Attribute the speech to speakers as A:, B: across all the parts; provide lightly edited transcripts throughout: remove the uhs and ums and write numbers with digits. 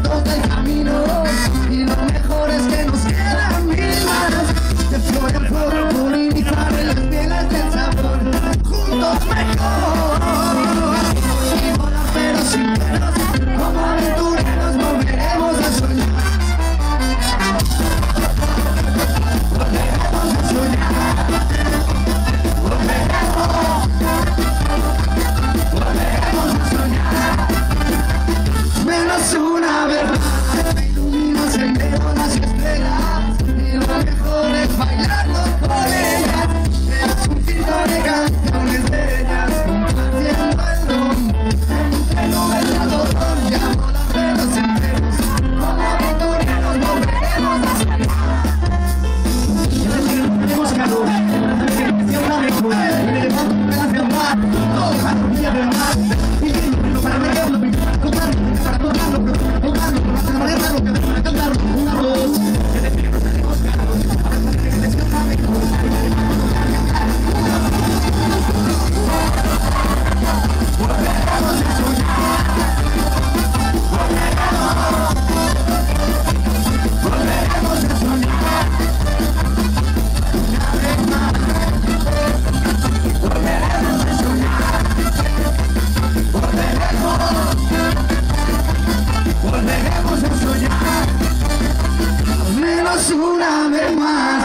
A: desiertos del camino. Y lo mejor es que nos quedan 1000 más. De flor en flor, polinizar en las pieles del sabor. Juntos mejor. Y volar pero sin pelos, como aventureros volveremos a soñar. Volveremos a soñar. Volveremos a soñar. Menos una vez más. Ilumina el sendero las estrellas. Y lo mejor es bailarlo con ellas. Es un filtro de canciones bellas. Compartiendo el ron. Entre nubes de algodón. Ya volan pelos enteros. Como aventureros volveremos a soñar. Tenemos calor. Siempre mejor. Me levanto, me la hacia mar. Todos a los días del mar. Y para negarlo, para contarlo, para tocarlo, para amarrarlo, para cantarlo, una voz. Tenemos calor. Les canta mejor. Volveremos a soñar. Volveremos a soñar. Una vez más. Volveremos a soñar. Volveremos a soñar. Menos una vez más.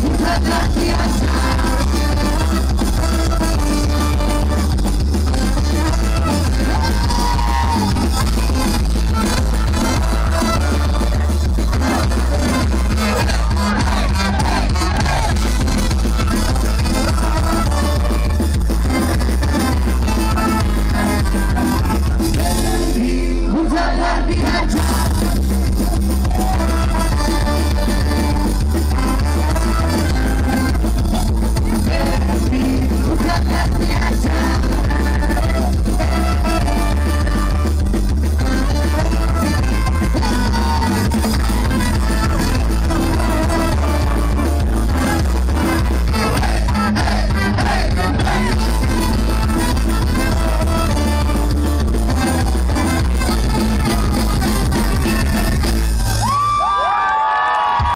A: Muchas gracias.